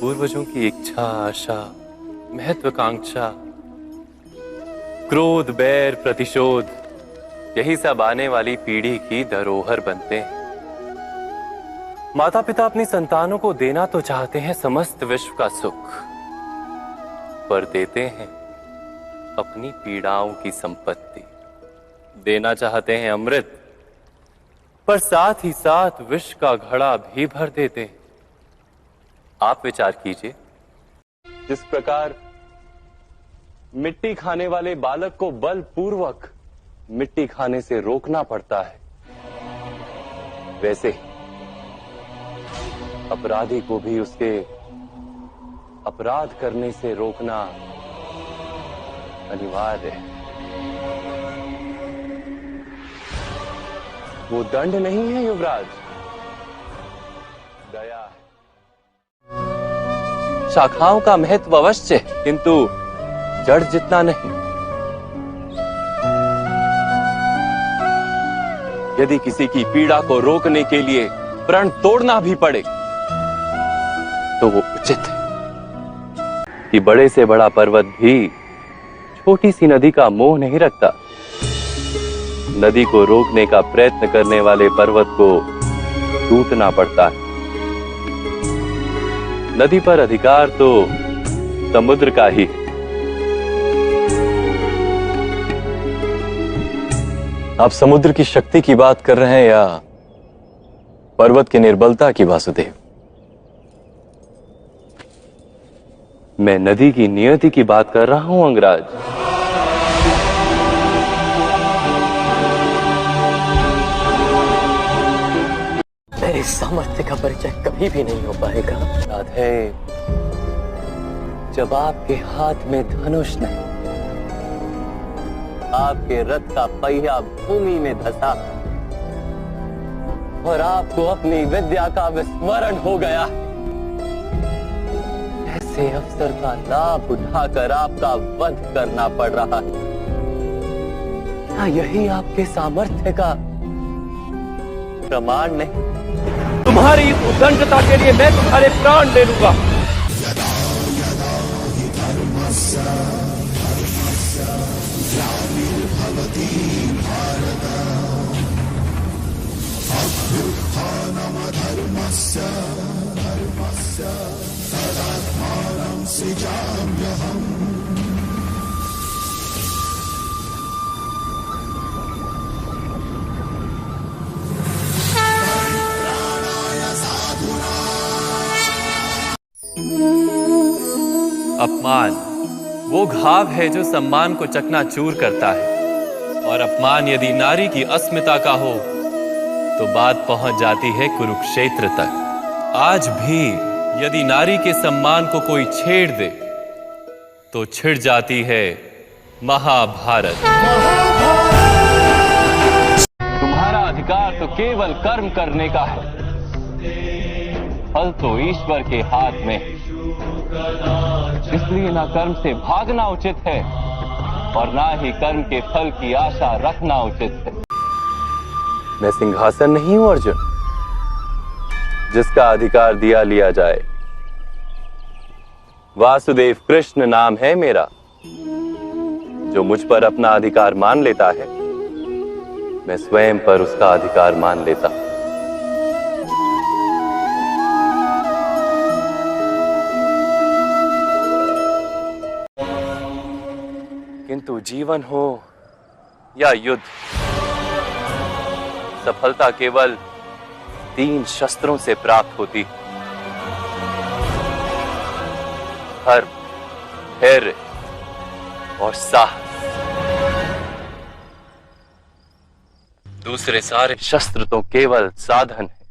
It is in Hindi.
पूर्वजों की इच्छा, आशा, महत्वाकांक्षा, क्रोध, बैर, प्रतिशोध, यही सब आने वाली पीढ़ी की धरोहर बनते हैं। माता पिता अपनी संतानों को देना तो चाहते हैं समस्त विश्व का सुख, पर देते हैं अपनी पीड़ाओं की संपत्ति। देना चाहते हैं अमृत, पर साथ ही साथ विष का घड़ा भी भर देते हैं। आप विचार कीजिए, जिस प्रकार मिट्टी खाने वाले बालक को बलपूर्वक मिट्टी खाने से रोकना पड़ता है, वैसे ही अपराधी को भी उसके अपराध करने से रोकना अनिवार्य है। वो दंड नहीं है युवराज, दया है। शाखाओं का महत्व अवश्य है, किंतु जड़ जितना नहीं। यदि किसी की पीड़ा को रोकने के लिए प्रण तोड़ना भी पड़े तो वो उचित है कि बड़े से बड़ा पर्वत भी छोटी सी नदी का मोह नहीं रखता। नदी को रोकने का प्रयत्न करने वाले पर्वत को टूटना पड़ता है। नदी पर अधिकार तो समुद्र का ही है। आप समुद्र की शक्ति की बात कर रहे हैं या पर्वत की निर्बलता की, वासुदेव? मैं नदी की नियति की बात कर रहा हूं अंगराज। मेरे सामर्थ्य का परिचय कभी भी नहीं हो पाएगा। याद है जब आपके हाथ में धनुष नहीं, आपके रथ का पहिया भूमि में धंसा और आपको अपनी विद्या का विस्मरण हो गया। ऐसे अवसर का लाभ उठाकर आपका वध करना पड़ रहा है। क्या यही आपके सामर्थ्य का प्रमाण नहीं? तुम्हारी इस उद्दंडता के लिए मैं तुम्हारे प्राण ले लूंगा। अपमान वो घाव है जो सम्मान को चकनाचूर करता है, और अपमान यदि नारी की अस्मिता का हो तो बात पहुंच जाती है कुरुक्षेत्र तक। आज भी यदि नारी के सम्मान को कोई छेड़ दे तो छिड़ जाती है महाभारत। तुम्हारा अधिकार तो केवल कर्म करने का है, फल तो ईश्वर के हाथ में। इसलिए ना कर्म से भागना उचित है और ना ही कर्म के फल की आशा रखना उचित है। मैं सिंहासन नहीं हूं अर्जुन, जिसका अधिकार दिया लिया जाए। वासुदेव कृष्ण नाम है मेरा। जो मुझ पर अपना अधिकार मान लेता है, मैं स्वयं पर उसका अधिकार मान लेता हूं। किंतु जीवन हो या युद्ध, सफलता केवल 3 शस्त्रों से प्राप्त होती: धर्म, धैर्य और साहस। दूसरे सारे शस्त्र तो केवल साधन है।